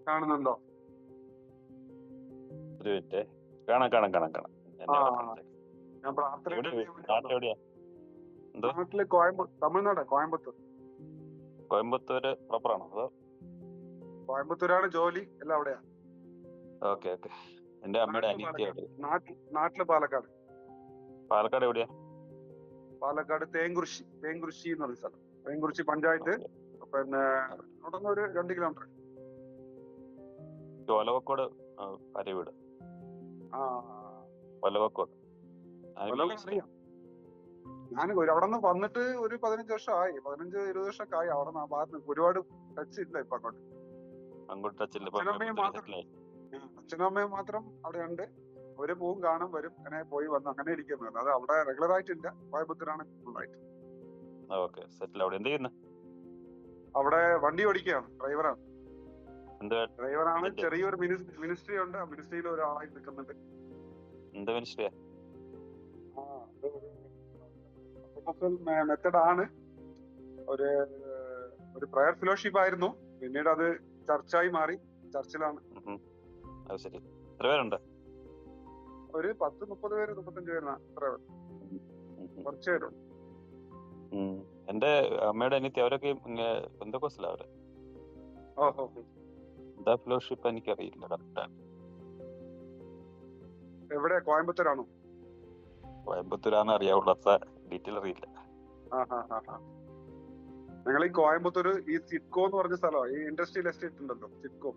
കാണുന്നുണ്ടോ? ഒരു മിനിറ്റ്. കാണാം കാണാം കാണാം കാണാം. ആ എന്നെ അവിടെ ഞാൻ പ്രാർത്ഥനയ്ക്ക് എവിടെ വേണ്ടി നാട്ടിൽ വന്നതാ. എവിടെയാ? എന്തോ നാട്ടില് തമിഴ്നാട് കോയമ്പത്തൂർ. കോയമ്പത്തൂര് പ്രോപ്പറാണോ? അതോ? കോയമ്പത്തൂരാണ് ജോലി, എല്ലാം അവിടെയാ. Okay okay. എന്റെ അമ്മയുടെ നാട്ടില് അനിയത്തി പാലക്കാട്. അവിടെ. നാട്ടില് പാലക്കാട്. പാലക്കാട് എവിടെയാ? പാലക്കാട് തേങ്കുറിശ്ശി എന്ന് പറഞ്ഞ സ്ഥലം. തേങ്കുറിശ്ശി പഞ്ചായത്ത്. ഓക്കെ. പിന്നെ അവിടെ നിന്ന് ഒരു 2 കിലോമീറ്റർ. ഒലവക്കോട് ഭാര്യ വീട്. ആ ഒലവക്കോട്. അറിയാം. ഞാൻ അവിടെ നിന്ന് വന്നിട്ട് ഒരു 15 വർഷമായി, 15-20 വർഷമൊക്കെ ആയി. അവിടെ നിന്ന് ആ ഭാഗത്ത് ഒരുപാട് ടച്ച് ഇല്ല ഇപ്പൊ അങ്ങോട്ട്. അങ്ങോട്ട് ടച്ചില്ല. അച്ഛനും അമ്മയും മാത്രം അവിടെ ഉണ്ട്. അവര് പോവും, കാണും, വരും, അങ്ങനെ പോയി വന്ന് അങ്ങനെ ഇരിക്കുന്നത്. അത് അവിടെ റെഗുലർ ആയിട്ടില്ല. കോയമ്പത്തൂരാണ് ഫുള്ളായിട്ട്. ഓക്കെ. സെറ്റിൽ അവിടെ. എന്ത് ചെയ്യുന്നു? അവിടെ വണ്ടി ഓടിക്കുകയാണ്, ഡ്രൈവറാണ്. എന്ത് ചെറിയൊരു മിനിസ്ട്രി ഉണ്ട്. ആ മിനിസ്ട്രിയിൽ ഒരാളായി നിൽക്കുന്നുണ്ട്. എന്ത് മിനിസ്ട്രിയാ? മെത്തഡ് ആണ്. ഒരു പ്രയർ ഫെലോഷിപ്പ് ആയിരുന്നു. പിന്നീട് അത് ചർച്ചായി മാറി. ചർച്ചിലാണ്. അത് ശരി. എത്ര പേരുണ്ട്? ഒരു 10-30 പേര്, 35 പേര്, അത്ര കുറച്ച് പേരുണ്ട്. എന്റെ അമ്മയുടെ അനിയത്തി അവരൊക്കെ പെന്തക്കോസ്തലാ അവര്. എന്താ ഫെലോഷിപ്പ് എനിക്കറിയില്ല കറക്റ്റാണ്. എവിടെ? കോയമ്പത്തൂരാണോ? കോയമ്പത്തൂരാന്ന് അറിയാവുള്ളൂ, അത്ര ഡീറ്റെയിൽ അറിയില്ല. ഞങ്ങൾ ഈ കോയമ്പത്തൂർ ഈ സിഡ്കോ എന്ന് പറഞ്ഞ സ്ഥലമാണ്. ഈ ഇൻഡസ്ട്രിയൽ എസ്റ്റേറ്റ് ഉണ്ടല്ലോ, സിഡ്കോ.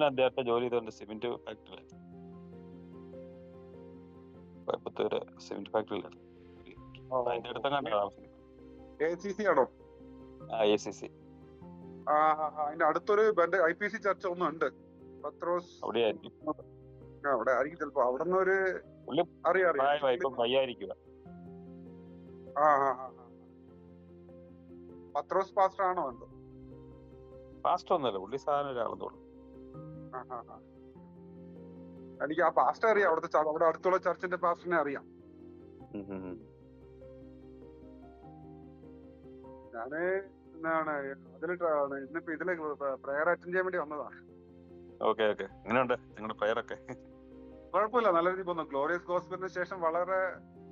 അദ്ദേഹത്തെ ജോലി ചെയ്തോണ്ട് സിമെന്റ് ഫാക്ടറി. കോയമ്പത്തൂര് സിമെന്റ് ഫാക്ടറിയിലാണ്. അതിന്റെ അടുത്തെങ്ങാണ്ട് താമസിക്കുന്നത്. ACC ആണോ? ACC. അതിന്റെ അടുത്തൊരു IPC ചർച്ച ഒന്നും ഉണ്ട്. പത്രോസ് അവിടെ ആയിരിക്കും. അവിടെ ആയിരിക്കും ചിലപ്പോ. അവിടെ നിന്ന് ഒരു അറിയാം. പത്രോസ് പാസ്റ്റർ ആണോ എന്തോ? പാസ്റ്റർ ഒന്നുമല്ല, പുള്ളി സാധാരണ ഒരാളെന്ന് തോന്നുന്നു. എനിക്ക് ആ പാസ്റ്റർ അറിയാം. അവിടെ അടുത്തുള്ള ചർച്ചിന്റെ പാസ്റ്ററിനെ അറിയാം. ഞാന് ഇന്നിപ്പോ ഇതില് പ്രയർ അറ്റൻഡ് ചെയ്യാൻ വേണ്ടി വന്നതാണ്. Okay okay. എങ്ങനെയുണ്ട് നിങ്ങളുടെ പ്രയർ ഒക്കെ? കുഴപ്പമില്ല, നല്ല രീതിയിൽ പോകുന്നു. ഗ്ലോറിയസ് ഗോസ്പലിന് ശേഷം വളരെ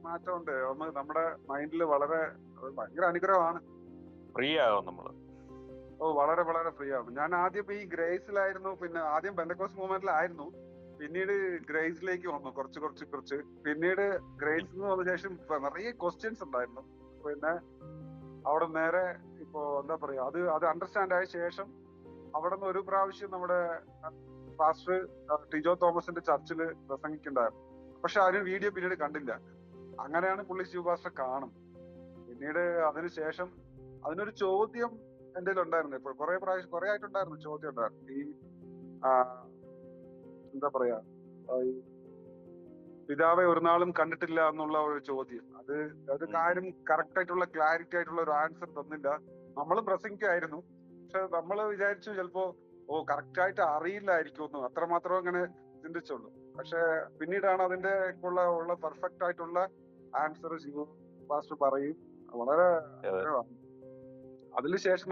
മാറ്റമുണ്ട്. നമ്മുടെ മൈൻഡിൽ ഭയങ്കര അനുഗ്രഹമാണ്. ഫ്രീ ആകും നമ്മള്. വളരെ വളരെ ഫ്രീ ആകും. ഞാൻ ആദ്യം ഈ ഗ്രേസിലായിരുന്നു. പിന്നെ ആദ്യം പെന്തക്കോസ്റ്റ് മൂവ്മെന്റിലായിരുന്നു. പിന്നീട് ഗ്രേസിലേക്ക് വന്നു കുറച്ച്. പിന്നീട് ഗ്രേസ് എന്ന് വന്ന ശേഷം നിറയെ ക്വസ്റ്റ്യൻസ് ഉണ്ടായിരുന്നു. പിന്നെ അവിടെ നേരെ ഇപ്പോ എന്താ പറയാ, അത് അണ്ടർസ്റ്റാൻഡ് ആയ ശേഷം അവിടെ നിന്ന് ഒരു പ്രാവശ്യം നമ്മുടെ പാസ്റ്റർ ടിജോ തോമസിന്റെ ചർച്ചിൽ പ്രസംഗിക്കുന്നുണ്ടായിരുന്നു. പക്ഷെ അതിന് വീഡിയോ പിന്നീട് കണ്ടില്ല. അങ്ങനെയാണ് പുള്ളി ശിവ പാസ്റ്റർ കാണും. പിന്നീട് അതിനുശേഷം അതിനൊരു ചോദ്യം എന്റെ ഉണ്ടായിരുന്നു. ഇപ്പോൾ കുറെ ആയിട്ടുണ്ടായിരുന്നു ചോദ്യം ഉണ്ടായിരുന്നു. ഈ എന്താ പറയാ, പിതാവെ ഒരു നാളും കണ്ടിട്ടില്ല എന്നുള്ള ഒരു ചോദ്യം. അത് കാര്യം കറക്റ്റ് ആയിട്ടുള്ള ക്ലാരിറ്റി ആയിട്ടുള്ള ഒരു ആൻസർ തന്നില്ല. നമ്മളും പ്രസംഗിക്കായിരുന്നു. പക്ഷെ നമ്മൾ വിചാരിച്ചു ചിലപ്പോ കറക്റ്റ് ആയിട്ട് അറിയില്ലായിരിക്കും. അത്രമാത്രം അങ്ങനെ ചിന്തിച്ചുള്ളൂ. പക്ഷെ പിന്നീടാണ് അതിന്റെ ഉള്ള പെർഫെക്റ്റ് ആയിട്ടുള്ള ആൻസർ ശിവ പാസ്റ്റർ പറയും. വളരെ അതിനുശേഷം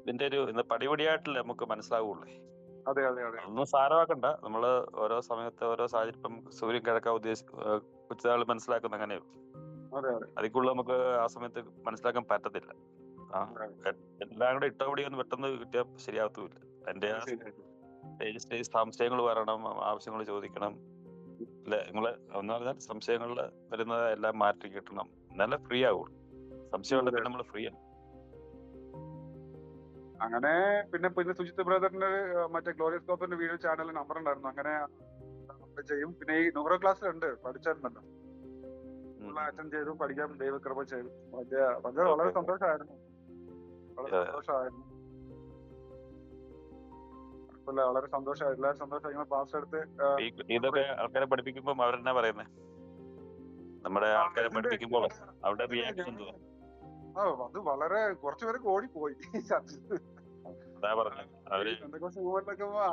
ഇതിന്റെ ഒരു പടിപടിയായിട്ടല്ലേ നമുക്ക് മനസ്സിലാവുള്ളൂ. അതെ. ഒന്നും സാരമാക്കണ്ട. നമ്മള് ഓരോ സമയത്ത് ഓരോ സാഹചര്യം സൂര്യൻ കിഴക്കാൻ ഉച്ചതാൾ മനസ്സിലാക്കുന്ന അങ്ങനെയുള്ളൂ. അതിക്കുള്ള നമുക്ക് ആ സമയത്ത് മനസ്സിലാക്കാൻ പറ്റത്തില്ല. എല്ലാം കൂടെ ഇട്ടപടി ഒന്ന് പെട്ടെന്ന് കിട്ടിയാൽ ശരിയാകത്തുമില്ല. അതിന്റെ സംശയങ്ങൾ വരണം, ആവശ്യങ്ങൾ ചോദിക്കണം. അല്ലെ, നിങ്ങള് എന്ന് പറഞ്ഞാൽ സംശയങ്ങളിൽ വരുന്നത് എല്ലാം മാറ്റി കിട്ടണം, എന്നാലേ ഫ്രീ ആവുള്ളൂ. സംശയം ഉണ്ടെങ്കിൽ നമ്മൾ ഫ്രീ ആണ്. അങ്ങനെ പിന്നെ സുജിത് ബ്രദറിന്റെ മറ്റേ ഗ്ലോറിയസ് കോപ്പറിന്റെ വീഡിയോ ചാനലിൽ നമ്പർ ഉണ്ടായിരുന്നു. അങ്ങനെ ചെയ്യും. പിന്നെ ഈ ന്യൂറോ ക്ലാസ്സിലുണ്ട്, പഠിച്ചായിരുന്നല്ലോ. അറ്റൻഡ് ചെയ്തു, പഠിക്കാൻ ദൈവകൃപ ചെയ്തു. വളരെ സന്തോഷമായിരുന്നു. വളരെ സന്തോഷമായി. എല്ലാവരും സന്തോഷമായി. പാസ് എടുത്ത് ഇതൊക്കെ ആൾക്കാരെ പഠിപ്പിക്കുമ്പോ അവരെന്നാ പറയുന്നത്? നമ്മുടെ ആൾക്കാരെ പഠിപ്പിക്കുമ്പോൾ അവരുടെ റിയാക്ഷൻ അത് വളരെ കുറച്ചുപേരൊക്കെ ഓടിപ്പോയി.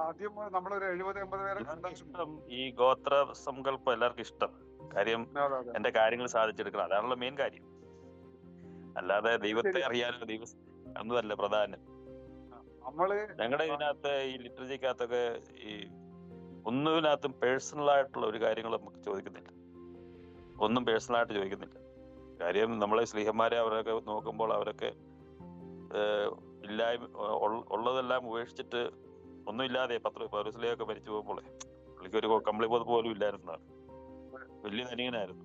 ആദ്യം നമ്മളൊരു 70-80 പേരെ ഇഷ്ടം. ഈ ഗോത്ര സങ്കല്പം എല്ലാവർക്കും ഇഷ്ടം. കാര്യം എന്റെ കാര്യങ്ങൾ സാധിച്ചെടുക്കണം, അതാണല്ലോ മെയിൻ കാര്യം. അല്ലാതെ ദൈവത്തെ അറിയാനോ എന്നതല്ല പ്രധാനം. നമ്മള് ഞങ്ങളുടെ ഇതിനകത്ത് ഈ ലിറ്ററേച്ചറിക്കകത്തൊക്കെ ഈ ഒന്നിനകത്തും പേഴ്സണൽ ആയിട്ടുള്ള ഒരു കാര്യങ്ങൾ നമുക്ക് ചോദിക്കുന്നില്ല. ഒന്നും പേഴ്സണൽ ആയിട്ട് ചോദിക്കുന്നില്ല. കാര്യം നമ്മളെ സ്ലീഹന്മാരെ അവരൊക്കെ നോക്കുമ്പോൾ അവരൊക്കെ ഇല്ലായ്മ ഉള്ളതെല്ലാം ഉപേക്ഷിച്ചിട്ട് ഒന്നുമില്ലാതെ പൗലോസ്ലീഹയൊക്കെ മരിച്ചു പോകുമ്പോളെ പുള്ളിക്ക് ഒരു കമ്പിളിബോധം പോലും ഇല്ലായിരുന്നതാണ്. വലിയ ധനികനായിരുന്നു.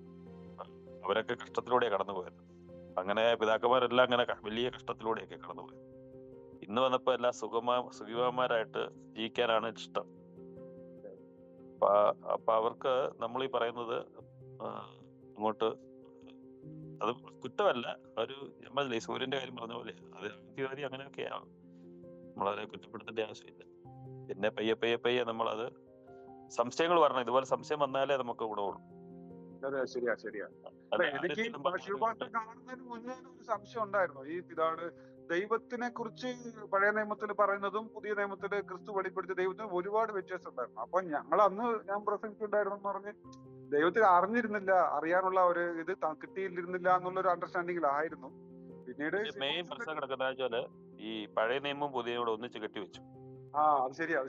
അവരൊക്കെ കഷ്ടത്തിലൂടെ കടന്നുപോയത്. അങ്ങനെ പിതാക്കന്മാരെല്ലാം അങ്ങനെ വലിയ കഷ്ടത്തിലൂടെയൊക്കെ കടന്നുപോയത്. ഇന്ന് വന്നപ്പോ എല്ലാം സുഖിമാന്മാരായിട്ട് ജീവിക്കാനാണ് ഇഷ്ടം. അപ്പൊ അവർക്ക് നമ്മൾ ഈ പറയുന്നത് അങ്ങോട്ട് അത് കുറ്റമല്ല. ഒരു നമ്മളല്ലേ സൂര്യന്റെ കാര്യം പറഞ്ഞ പോലെ അത് ആദ്യവാദി അങ്ങനെയൊക്കെയാണ്. നമ്മളതിനെ കുറ്റപ്പെടുത്തേണ്ട ആവശ്യമില്ല. പിന്നെ പയ്യെ നമ്മളത് സംശയങ്ങൾ പറഞ്ഞു. ഇതുപോലെ സംശയം വന്നാലേ നമുക്ക് ഗുണമുള്ളൂ. ശരിയാ. എനിക്ക് കാണുന്നതിന് മുന്നേ ഒരു സംശയം ഉണ്ടായിരുന്നു. ഈ ഇതാണ് ദൈവത്തിനെ കുറിച്ച് പഴയ നിയമത്തിൽ പറയുന്നതും പുതിയ നിയമത്തില് ക്രിസ്തു വെളിപ്പെടുത്തിയ ദൈവത്തിനും ഒരുപാട് വ്യത്യാസം ഉണ്ടായിരുന്നു. അപ്പൊ ഞാൻ പ്രസംഗിച്ചിട്ടുണ്ടായിരുന്നു എന്ന് പറഞ്ഞ് ദൈവത്തെ അറിഞ്ഞിരുന്നില്ല, അറിയാനുള്ള ഒരു ഇത് കിട്ടിയിരുന്നില്ല എന്നുള്ളൊരു അണ്ടർസ്റ്റാൻഡിങ്ങിലായിരുന്നു. പിന്നീട് മെയിൻ പ്രശ്നം കിടക്കുന്ന വെച്ചാല് ഈ പഴയ നിയമവും പുതിയ നിയമവും ഒന്നിച്ച് കെട്ടിവെച്ചു. അത് ശരിയാ.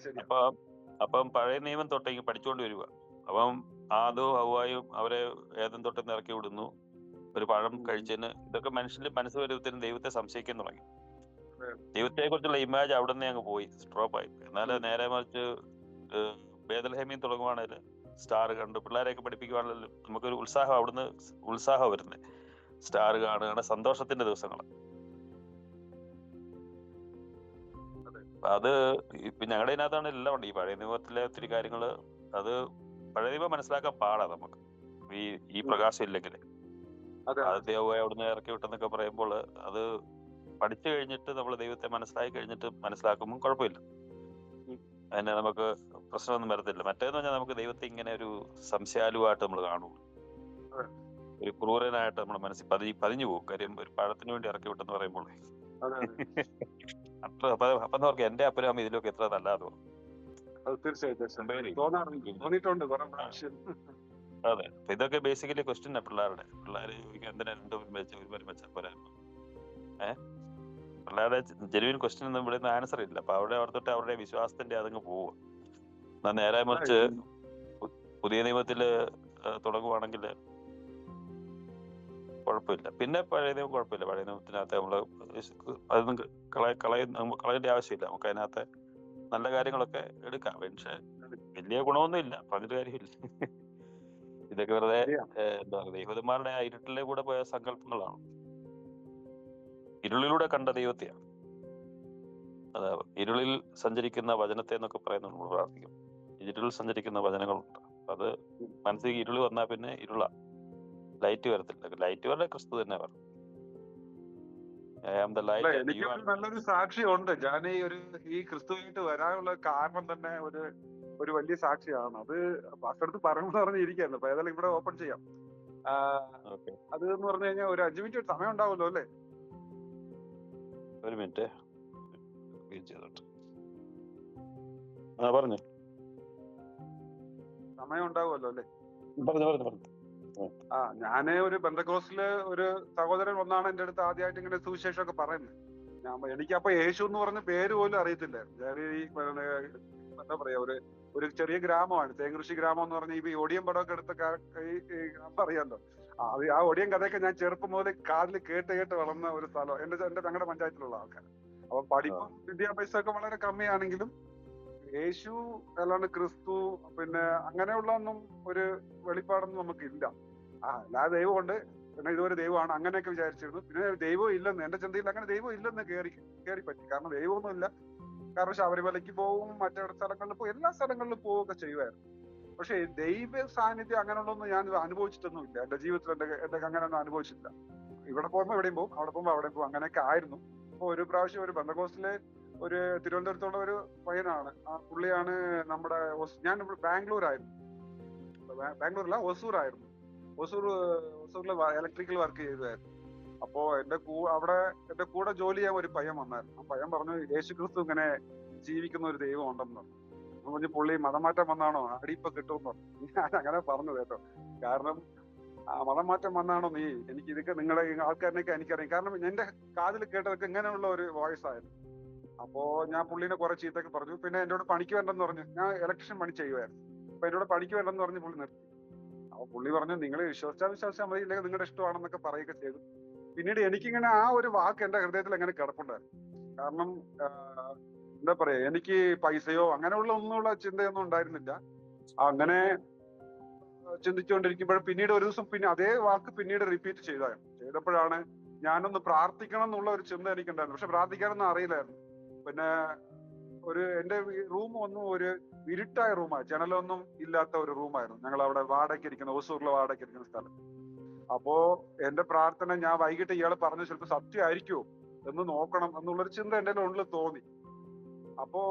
അപ്പം പഴയ നിയമം തൊട്ടേക്ക് പഠിച്ചുകൊണ്ട് വരിക. അപ്പം ആദവും ഹവ്വായും അവരെ ഏദൻ തൊട്ട് ഇറക്കി വിടുന്നു. ഒരു പഴം കഴിച്ചതിന് ഇതൊക്കെ മനുഷ്യന്റെ മനസ്സ് വരുന്നതിന് ദൈവത്തെ സംശയിക്കാൻ തുടങ്ങി. ദൈവത്തെ കുറിച്ചുള്ള ഇമേജ് അവിടെ നിന്ന് അങ്ങ് പോയി, സ്ട്രോപ്പായി. എന്നാലും നേരെ മറിച്ച് ബേദൽഹേമിൽ തുടങ്ങുവാണെങ്കിൽ സ്റ്റാർ കണ്ടു പിള്ളേരെയൊക്കെ പഠിപ്പിക്കുവാണെങ്കിൽ നമുക്കൊരു ഉത്സാഹം, അവിടുന്ന് ഉത്സാഹം വരുന്നത്. സ്റ്റാർ കാണുകയാണ്, സന്തോഷത്തിന്റെ ദിവസങ്ങൾ. അത് ഇപ്പൊ ഞങ്ങളുടെ ഇതിനകത്താണ് എല്ലാം ഉണ്ട്. ഈ പഴയ നിയമത്തിലെ ഒത്തിരി കാര്യങ്ങള് അത് പഴയ നിയമം മനസ്സിലാക്കാൻ പാടാ നമുക്ക്, ഈ പ്രകാശം ഇല്ലെങ്കിൽ. ആദ്യത്തെ അവിടുന്ന് ഇറക്കി വിട്ടെന്നൊക്കെ പറയുമ്പോൾ അത് പഠിച്ചു കഴിഞ്ഞിട്ട് നമ്മൾ ദൈവത്തെ മനസ്സിലാക്കി കഴിഞ്ഞിട്ട് മനസ്സിലാക്കുമ്പോൾ കുഴപ്പമില്ല. അതിനെ നമുക്ക് പ്രശ്നമൊന്നും വരത്തില്ല. മറ്റേന്ന് പറഞ്ഞാൽ നമുക്ക് ദൈവത്തെ ഇങ്ങനെ ഒരു സംശയാലുവായിട്ട് നമ്മൾ കാണുള്ളൂ. ഒരു ക്രൂരനായിട്ട് നമ്മുടെ മനസ്സിൽ പതിഞ്ഞു പോകും. കാര്യം ഒരു പഴത്തിന് വേണ്ടി ഇറക്കി വിട്ടെന്ന് പറയുമ്പോൾ അപ്പൊ ഓർക്കും എന്റെ അപ്പനും അമ്മ ഇതിലൊക്കെ എത്ര നല്ലതോ. അതെ, ഇതൊക്കെ ബേസിക്കലി ക്വസ്റ്റ്യൻ പിള്ളേര് ചോദിക്കാൻ എന്തിനാ രണ്ടുപേരും വെച്ച് ഒരുപാട് വെച്ചാൽ പോരായിരുന്നു. പിള്ളേരുടെ ജെനുവിൻ ക്വസ്റ്റ്യൻ ഒന്നും ഇവിടെ ആൻസർ ഇല്ല. അപ്പൊ അവിടെ ഓർത്തിട്ട് അവരുടെ വിശ്വാസത്തിന്റെ അതങ്ങ് പോവുക. നേരെ മറിച്ച് പുതിയ നിയമത്തില് തുടങ്ങുവാണെങ്കിൽ കുഴപ്പമില്ല. പിന്നെ പഴയ നിയമം കുഴപ്പമില്ല. പഴയ നിയമത്തിനകത്ത് നമ്മള് അതൊന്നും കളയേണ്ട ആവശ്യമില്ല. നമുക്ക് അതിനകത്ത് നല്ല കാര്യങ്ങളൊക്കെ എടുക്കാം. പക്ഷെ വലിയ ഗുണമൊന്നും ഇല്ല, പറഞ്ഞിട്ട് കാര്യമില്ല. ഇതൊക്കെ വെറുതെ എന്താ പറയുക, യഹൂദന്മാരുടെ ആ ഇരുട്ടിലെ കൂടെ പോയ സങ്കല്പങ്ങളാണ്. ഇരുളിലൂടെ കണ്ട ദൈവത്തെയാണ്. അതാ ഇരുളിൽ സഞ്ചരിക്കുന്ന വചനത്തെ എന്നൊക്കെ പറയുന്നത് നമ്മൾ പ്രാർത്ഥിക്കും. ഇരുളിൽ സഞ്ചരിക്കുന്ന വചനങ്ങളുണ്ട്. അത് മനസ്സിൽ ഇരുള് വന്നാൽ പിന്നെ ഇരുള, ലൈറ്റ് വരത്തില്ല. ലൈറ്റ് വരെ ക്രിസ്തു തന്നെ പറഞ്ഞു. എനിക്ക് നല്ലൊരു സാക്ഷിയുണ്ട്. ഞാൻ ഈ ക്രിസ്തുവിട്ട് വരാനുള്ള കാരണം തന്നെ ഒരു വലിയ സാക്ഷിയാണ്. അത് പാസ്റ്റടുത്ത് പറയുമ്പോൾ പറഞ്ഞിരിക്കുന്നു. അപ്പൊ ഏതായാലും ഇവിടെ ഓപ്പൺ ചെയ്യാം. അത് എന്ന് പറഞ്ഞു കഴിഞ്ഞാൽ ഒരു 5 മിനിറ്റ് സമയം ഉണ്ടാവുമല്ലോ അല്ലേ? ഒരു മിനിറ്റ് പറഞ്ഞു. സമയം ഉണ്ടാവുമല്ലോ അല്ലേ? പറഞ്ഞു. ഞാന് ഒരു പെന്തക്കോസ്റ്റില് ഒരു സഹോദരൻ ഒന്നാണ് എന്റെ അടുത്ത് ആദ്യമായിട്ട് ഇങ്ങനെ സുവിശേഷമൊക്കെ പറയുന്നത്. എനിക്കപ്പൊ യേശു എന്ന് പറഞ്ഞ പേര് പോലും അറിയത്തില്ല. ഞാൻ ഈ എന്താ പറയാ, ഒരു ചെറിയ ഗ്രാമമാണ്, തേങ്കൃഷി ഗ്രാമം എന്ന് പറഞ്ഞ ഈ ഒടിയൻ പടമൊക്കെ എടുത്ത അറിയാമല്ലോ. ആ ഒടിയൻ കഥയൊക്കെ ഞാൻ ചെറുപ്പം മുതൽ കാതിൽ കേട്ട് വളർന്ന ഒരു സ്ഥലം എന്റെ ഞങ്ങളുടെ പഞ്ചായത്തിലുള്ള ആൾക്കാർ. അപ്പൊ പഠിപ്പും വിദ്യാഭ്യാസമൊക്കെ വളരെ കമ്മിയാണെങ്കിലും യേശു അല്ലാണ്ട് ക്രിസ്തു പിന്നെ അങ്ങനെയുള്ളതൊന്നും ഒരു വെളിപ്പാടൊന്നും നമുക്കില്ല. അല്ലാതെ ദൈവമുണ്ട്, പിന്നെ ഇതുവരെ ദൈവമാണ് അങ്ങനെയൊക്കെ വിചാരിച്ചിരുന്നു. പിന്നെ ദൈവം ഇല്ലെന്ന് എന്റെ ചിന്തയിൽ അങ്ങനെ ദൈവം ഇല്ലെന്ന് കയറി പറ്റി. കാരണം ദൈവമൊന്നും ഇല്ല. കാരണം ശബരിമലയ്ക്ക് പോവും, മറ്റു സ്ഥലങ്ങളിൽ പോകും, എല്ലാ സ്ഥലങ്ങളിലും പോവുകയൊക്കെ ചെയ്യുമായിരുന്നു. പക്ഷെ ദൈവ സാന്നിധ്യം അങ്ങനെയുള്ളതൊന്നും ഞാൻ അനുഭവിച്ചിട്ടൊന്നുമില്ല. എന്റെ ജീവിതത്തിൽ എന്റെ അങ്ങനെയൊന്നും അനുഭവിച്ചിട്ടില്ല. ഇവിടെ പോകുമ്പോൾ എവിടെയും പോകും, അവിടെ പോകുമ്പോൾ അവിടെയും പോകും, അങ്ങനെയൊക്കെ ആയിരുന്നു. അപ്പൊ ഒരു പ്രാവശ്യം ഒരു പെന്തക്കോസ്റ്റിലെ ഒരു തിരുവനന്തപുരത്തുള്ള ഒരു പയ്യനാണ്. പുള്ളിയാണ് നമ്മുടെ ഞാൻ ബാംഗ്ലൂരായിരുന്നു, ബാംഗ്ലൂരില്ല ഒസൂറായിരുന്നു. ഒസൂറിൽ ഇലക്ട്രിക്കൽ വർക്ക് ചെയ്തതായിരുന്നു. അപ്പോ അവിടെ എന്റെ കൂടെ ജോലി ചെയ്യാൻ ഒരു പയ്യൻ വന്നായിരുന്നു. ആ പയ്യൻ പറഞ്ഞു യേശുക്രിസ്തു ഇങ്ങനെ ജീവിക്കുന്ന ഒരു ദൈവം ഉണ്ടെന്ന് പറഞ്ഞു. പുള്ളി മതമാറ്റം വന്നാണോ, അടിയിപ്പൊ കിട്ടുമെന്ന് പറഞ്ഞു. ഞാൻ അങ്ങനെ പറഞ്ഞു കേട്ടോ. കാരണം മതം മാറ്റം വന്നാണോ നീ? എനിക്ക് ഇതൊക്കെ നിങ്ങളെ ഈ ആൾക്കാരിനൊക്കെ എനിക്കറിയാം. കാരണം എന്റെ കാതിൽ കേട്ടതൊക്കെ ഇങ്ങനെയുള്ള ഒരു വോയിസ് ആയിരുന്നു. അപ്പോ ഞാൻ പുള്ളിനെ കുറെ ചീത്തൊക്കെ പറഞ്ഞു. പിന്നെ എന്നോട് പണിക്ക് വരണ്ടെന്ന് പറഞ്ഞു. ഞാൻ ഇലക്ട്രീഷ്യൻ പണി ചെയ്യുമായിരുന്നു. അപ്പൊ എന്നോട് പണിക്ക് വരണ്ടെന്ന് പറഞ്ഞ് പുള്ളി നിർത്തി. അപ്പൊ പുള്ളി പറഞ്ഞു, നിങ്ങൾ വിശ്വസിച്ചാൽ മതി, ഇല്ലെങ്കിൽ നിങ്ങളുടെ ഇഷ്ടമാണെന്നൊക്കെ പറയുകയൊക്കെ ചെയ്തു. പിന്നീട് എനിക്കിങ്ങനെ ആ ഒരു വാക്ക് എന്റെ ഹൃദയത്തിൽ അങ്ങനെ കിടപ്പുണ്ടായിരുന്നു. കാരണം എന്താ പറയാ, എനിക്ക് പൈസയോ അങ്ങനെയുള്ള ഒന്നുമുള്ള ചിന്തയൊന്നും ഉണ്ടായിരുന്നില്ല. അങ്ങനെ ചിന്തിച്ചുകൊണ്ടിരിക്കുമ്പോൾ പിന്നീട് ഒരു ദിവസം പിന്നെ അതേ വാക്ക് പിന്നീട് റിപ്പീറ്റ് ചെയ്തപ്പോഴാണ് ഞാനൊന്ന് പ്രാർത്ഥിക്കണം എന്നുള്ള ഒരു ചിന്ത എനിക്കുണ്ടായിരുന്നു. പക്ഷെ പ്രാർത്ഥിക്കാനൊന്നും അറിയില്ലായിരുന്നു. പിന്നെ എന്റെ റൂം ഒന്നും ഒരു ഇരുട്ടായ റൂമാണ്, ജനലൊന്നും ഇല്ലാത്ത ഒരു റൂമായിരുന്നു. ഞങ്ങൾ അവിടെ വാടകയ്ക്ക് ഇരിക്കുന്ന, ഓസൂറിലെ വാടകയ്ക്ക് ഇരിക്കുന്ന സ്ഥലം. അപ്പോ എന്റെ പ്രാർത്ഥന, ഞാൻ വൈകിട്ട് ഇയാള് പറഞ്ഞത് ചിലപ്പോൾ സത്യമായിരിക്കുമോ എന്ന് നോക്കണം എന്നുള്ളൊരു ചിന്ത എന്റെ ഉള്ളിൽ തോന്നി. അപ്പോ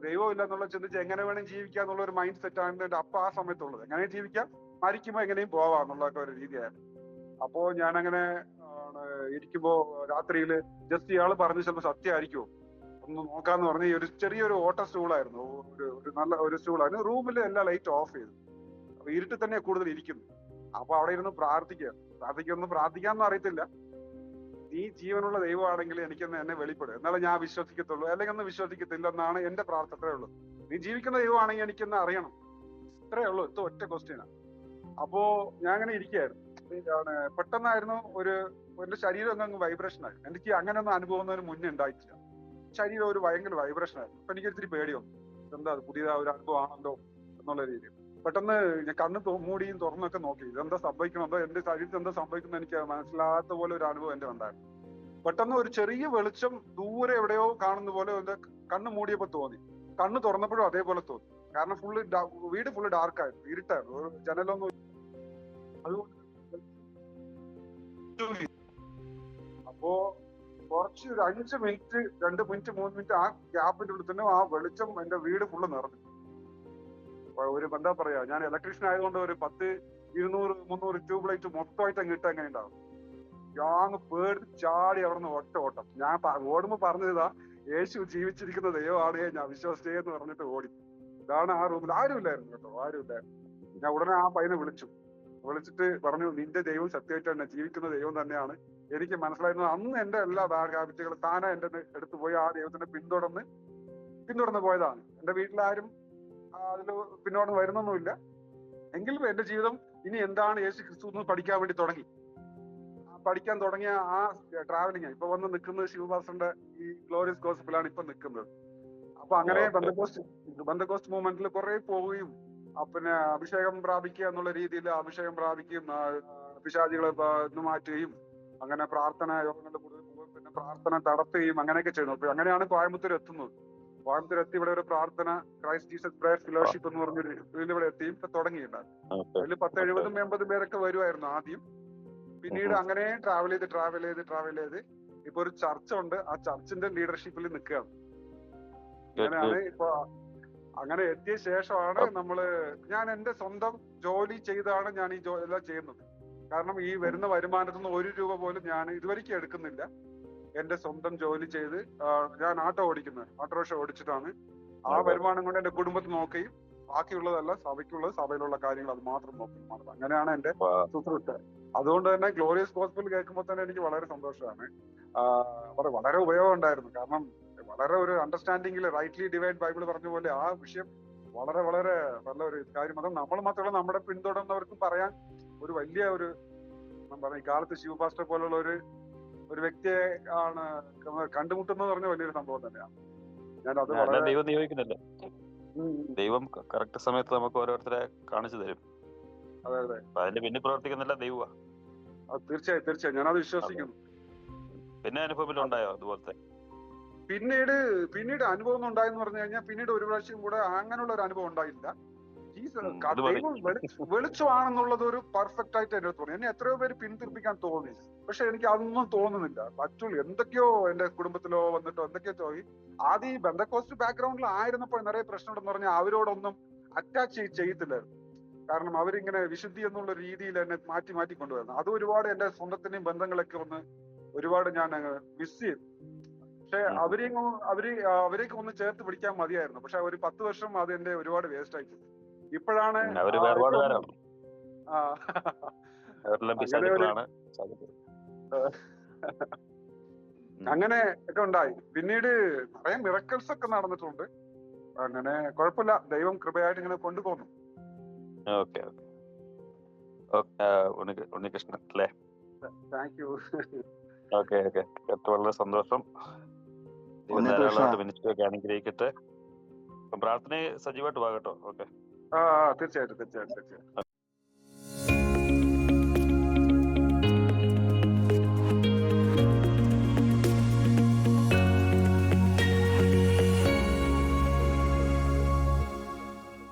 ദൈവം ഇല്ല എന്നുള്ള ചിന്തിച്ച് എങ്ങനെ വേണം ജീവിക്കുക എന്നുള്ള ഒരു മൈൻഡ് സെറ്റ് ആണ് എന്റെ അപ്പൊ ആ സമയത്തുള്ളത്. എങ്ങനെ ജീവിക്കാം, മരിക്കുമ്പോ എങ്ങനെയും പോവാം എന്നുള്ളതൊക്കെ ഒരു രീതിയായിരുന്നു. അപ്പോ ഞാനങ്ങനെ ഇരിക്കുമ്പോ രാത്രിയിൽ ജസ്റ്റ് ഇയാള് പറഞ്ഞ് ചിലപ്പോൾ സത്യമായിരിക്കുമോ ഒന്ന് നോക്കാന്ന് പറഞ്ഞ് ഒരു ചെറിയൊരു ഓട്ട സ്റ്റൂളായിരുന്നു, ഒരു നല്ല ഒരു സ്റ്റൂളായിരുന്നു. റൂമിൽ എല്ലാ ലൈറ്റ് ഓഫ് ചെയ്തു. അപ്പൊ ഇരുട്ടിൽ തന്നെ കൂടുതൽ ഇരിക്കുന്നു. അപ്പൊ അവിടെ ഇരുന്ന് പ്രാർത്ഥിക്കാന്ന് അറിയത്തില്ല. നീ ജീവനുള്ള ദൈവമാണെങ്കിൽ എനിക്കൊന്ന് എന്നെ വെളിപ്പെടും, എന്നാലും ഞാൻ വിശ്വസിക്കത്തുള്ളൂ, അല്ലെങ്കിൽ ഒന്നും വിശ്വസിക്കത്തില്ല എന്നാണ് എന്റെ പ്രാർത്ഥന. അത്രേ ഉള്ളൂ. നീ ജീവിക്കുന്ന ദൈവമാണെങ്കിൽ എനിക്കൊന്ന് അറിയണം, ഇത്രേ ഉള്ളൂ. ഒറ്റ ക്വസ്റ്റ്യനാ. അപ്പോ ഞാൻ അങ്ങനെ ഇരിക്കുകയായിരുന്നു. പെട്ടെന്നായിരുന്നു എന്റെ ശരീരം അങ്ങ് വൈബ്രേഷൻ ആയി. എനിക്ക് അങ്ങനെയൊന്നും അനുഭവം മുന്നേ ഉണ്ടായിട്ടില്ല. ശരീരം ഒരു ഭയങ്കര വൈബ്രേഷൻ ആയിരുന്നു. അപ്പൊ എനിക്ക് ഇത്തിരി പേടി വന്നു. എന്താ പുതിയ ഒരു അനുഭവം ആണല്ലോ എന്നുള്ള രീതിയിൽ. പെട്ടെന്ന് ഞാൻ കണ്ണ് മൂടിയും തുറന്നൊക്കെ നോക്കി, ഇതെന്താ സംഭവിക്കണോ, എന്റെ ശരീരത്തിൽ എന്താ സംഭവിക്കുന്നത് എനിക്ക് മനസ്സിലാകാത്ത പോലെ ഒരു അനുഭവം എന്റെ ഉണ്ടായിരുന്നു. പെട്ടെന്ന് ഒരു ചെറിയ വെളിച്ചം ദൂരെ എവിടെയോ കാണുന്ന പോലെ എന്റെ കണ്ണ് മൂടിയപ്പോ തോന്നി. കണ്ണ് തുറന്നപ്പോഴും അതേപോലെ തോന്നി. കാരണം വീട് ഫുള്ള് ഡാർക്കായിരുന്നു, ഇരുട്ടായിരുന്നു, ഒരു ജനലൊന്നും. അതുകൊണ്ട് അപ്പോ കുറച്ച് ഒരു 5 മിനിറ്റ്, 2 മിനിറ്റ്, 3 മിനിറ്റ് ആ ഗ്യാപ്പിന്റെ ഉള്ളിൽ തന്നെ ആ വെളിച്ചം എന്റെ വീട് ഫുള്ള് നിറഞ്ഞു. എന്താ പറയാ, ഞാൻ ഇലക്ട്രീഷ്യൻ ആയതുകൊണ്ട് ഒരു 10, 200, 300 ട്യൂബ് ലൈറ്റ് മൊത്തമായിട്ട് അങ്ങ് ഇട്ട് എങ്ങനെ ഉണ്ടാവും. ഞാൻ പേടിച്ച് ചാടി അവിടെ നിന്ന് ഒറ്റ ഓട്ടം. ഞാൻ ഓടുമ്പോ പറഞ്ഞതാ, യേശു ജീവിച്ചിരിക്കുന്ന ദൈവമാണ്, ഞാൻ വിശ്വസിച്ചേന്ന് പറഞ്ഞിട്ട് ഓടി. ഇതാണ് ആ റൂമിൽ. ആരുമില്ലായിരുന്നു കേട്ടോ, ആരുമില്ലായിരുന്നു. ഞാൻ ഉടനെ ആ പയ്യനെ വിളിച്ചിട്ട് പറഞ്ഞു, നിന്റെ ദൈവം സത്യമായിട്ടാണ്, ജീവിക്കുന്ന ദൈവം തന്നെയാണ്. എനിക്ക് മനസ്സിലായിരുന്നു. അന്ന് എന്റെ എല്ലാ ബാഡ് ഹാബിറ്റുകളും താനെ എന്റെ എടുത്തു പോയി ആ ദൈവത്തിനെ പിന്തുടർന്ന് പോയതാണ്. എന്റെ വീട്ടിലാരും അതിൽ പിന്നോട്ട് വരുന്നൊന്നുമില്ല. എങ്കിലും എന്റെ ജീവിതം ഇനി എന്താണ് യേശു ക്രിസ്തു എന്ന് പഠിക്കാൻ വേണ്ടി പഠിക്കാൻ തുടങ്ങിയ ആ ട്രാവലിംഗ്. ഇപ്പൊ വന്ന് നിൽക്കുന്നത് ശിവഭാസന്റെ ഈ ഗ്ലോറിയസ് ഗോസ്പലാണ് ഇപ്പൊ നിൽക്കുന്നത്. അപ്പൊ അങ്ങനെ ബന്ധകോസ്റ്റ് മൂവ്മെന്റിൽ കുറെ പോവുകയും പിന്നെ അഭിഷേകം പ്രാപിക്കുക എന്നുള്ള രീതിയിൽ അഭിഷേകം പ്രാപിക്കുകയും പിശാചികളെ മാറ്റുകയും അങ്ങനെ പ്രാർത്ഥന യോഗങ്ങളുടെ കൂടുതൽ പോവുകയും പിന്നെ പ്രാർത്ഥന നടത്തുകയും അങ്ങനെയൊക്കെ ചെയ്യുന്നു. അപ്പൊ അങ്ങനെയാണ് കോയമ്പത്തൂർ എത്തുന്നത്. കോയമ്പത്തൂർ എത്തി ഇവിടെ ഒരു പ്രാർത്ഥന, ക്രൈസ്റ്റ് ജീസസ് പ്രയർ ഫെലോഷിപ്പ് എന്ന് പറഞ്ഞൊരു ഇതിലിവിടെ എത്തിയും ഇപ്പൊ തുടങ്ങിയിട്ടുണ്ടായിരുന്നു. അതിൽ 10-70-80 പേരൊക്കെ വരുമായിരുന്നു ആദ്യം. പിന്നീട് അങ്ങനെ ട്രാവൽ ചെയ്ത് ഇപ്പൊ ഒരു ചർച്ച ഉണ്ട്. ആ ചർച്ചിന്റെ ലീഡർഷിപ്പിൽ നിൽക്കുകയാണ്. അങ്ങനെയാണ് ഇപ്പൊ. അങ്ങനെ എത്തിയ ശേഷമാണ് ഞാൻ എന്റെ സ്വന്തം ജോലി ചെയ്താണ് ഞാൻ ഈ എല്ലാം ചെയ്യുന്നത്. കാരണം ഈ വരുന്ന വരുമാനത്തിൽ നിന്ന് 1 രൂപ പോലും ഞാൻ ഇതുവരെയ്ക്കും എടുക്കുന്നില്ല. എന്റെ സ്വന്തം ജോലി ചെയ്ത് ഞാൻ ഓട്ടോറിക്ഷ ഓടിച്ചിട്ടാണ് ആ വരുമാനം കൊണ്ട് എന്റെ കുടുംബത്തെ നോക്കുകയും ബാക്കിയുള്ളതല്ല സഭയിലുള്ള കാര്യങ്ങൾ അത് മാത്രം നോക്കും. അങ്ങനെയാണ് എന്റെ ശുശ്രൂഷ. അതുകൊണ്ട് തന്നെ ഗ്ലോറിയസ് ഗോസ്പൽ കേൾക്കുമ്പോൾ തന്നെ എനിക്ക് വളരെ സന്തോഷമാണ്. വളരെ ഉപയോഗം ഉണ്ടായിരുന്നു. കാരണം വളരെ ഒരു അണ്ടർസ്റ്റാൻഡിങ്ങിൽ റൈറ്റ്ലി ഡിവൈഡ് ബൈബിൾ പറഞ്ഞ പോലെ ആ വിഷയം വളരെ വളരെ നല്ല ഒരു കാര്യം. അത് നമ്മൾ മാത്രമല്ല, നമ്മുടെ പിന്തുടർന്നവർക്കും പറയാൻ ഒരു വലിയ ഒരു ഈ കാലത്ത് ശിവപാസ്റ്റർ പോലുള്ള ഒരു വ്യക്തിയെ ആണ് കണ്ടുമുട്ടുന്നത് പറഞ്ഞ വലിയൊരു സംഭവം തന്നെയാണ്. ദൈവം നിയോഗിക്കുന്നില്ല. ദൈവം കറക്റ്റ് സമയത്ത് നമുക്ക് ഓരോരുത്തരെ കാണിച്ചു തരും. അതെ അതെ, അതിന്റെ പിന്നിൽ പ്രവർത്തിക്കുന്നില്ല ദൈവമാണ്. തീർച്ചയായും ഞാനത് വിശ്വസിക്കുന്നു. പിന്നെ അനുഭവം ഉണ്ടായോ അതുപോലത്തെ? പിന്നീട് അനുഭവം ഉണ്ടായെന്ന് പറഞ്ഞു കഴിഞ്ഞാൽ പിന്നീട് ഒരു പ്രാവശ്യം കൂടെ അങ്ങനെയുള്ള ഒരു അനുഭവം ഉണ്ടായില്ല. ദൈവം വെളിച്ചമാണെന്നുള്ളത് ഒരു പെർഫെക്റ്റ് ആയിട്ട് എന്നെ തോന്നി. എന്നെ എത്രയോ പേര് പിന്തിരിപ്പിക്കാൻ തോന്നി, പക്ഷെ എനിക്ക് അതൊന്നും തോന്നുന്നില്ല. ആക്ച്വലി എന്തൊക്കെയോ എന്റെ കുടുംബത്തിലോ വന്നിട്ടോ എന്തൊക്കെയോ തോന്നി. ആദ്യം ഈ ബന്ധക്കോസ്റ്റ് ബാക്ക്ഗ്രൗണ്ടിൽ ആയിരുന്നപ്പോൾ നിറയെ പ്രശ്നമുണ്ടെന്ന് പറഞ്ഞാൽ അവരോടൊന്നും അറ്റാച്ച് ചെയ്യത്തില്ലായിരുന്നു. കാരണം അവരിങ്ങനെ വിശുദ്ധി എന്നുള്ള രീതിയിൽ എന്നെ മാറ്റി കൊണ്ടുവരുന്നു. അത് ഒരുപാട് എന്റെ സ്വന്തത്തിന്റെയും ബന്ധങ്ങളൊക്കെ ഒരുപാട് ഞാൻ മിസ് ചെയ്തു. പക്ഷെ അവരെയൊക്കെ ഒന്ന് ചേർത്ത് പിടിക്കാൻ മതിയായിരുന്നു. പക്ഷെ ഒരു 10 വർഷം അത് എന്റെ ഒരുപാട് വേസ്റ്റ് ആയി. ഇപ്പോഴാണ് എല്ലാം അങ്ങനെ ഒരു പിശാചുക്കളാണ്. സാധിക്കും. അങ്ങനെ ഒക്കെ ഉണ്ടായി. പിന്നീട് കുറെ മിറക്കിൾസ് ഒക്കെ നടന്നിട്ടുണ്ട്. അങ്ങനെ കുഴപ്പമില്ല, ദൈവം കൃപയായിട്ട് ഇങ്ങനെ കൊണ്ടുപോകുന്നു. Okay okay. ഉണ്ണികൃഷ്ണൻ അല്ലേ? Thank you. ഓക്കെ കേട്ട് വളരെ സന്തോഷം. ദൈവം ഉണ്ണികൃഷ്ണ ധാരാളമായിട്ട് മിനിസ്റ്ററി ഒക്കെ അനുഗ്രഹിക്കട്ടെ. പ്രാർത്ഥനയെ സജീവമായിട്ട് വാ കേട്ടോ. ഓക്കെ. തീർച്ചയായിട്ടും.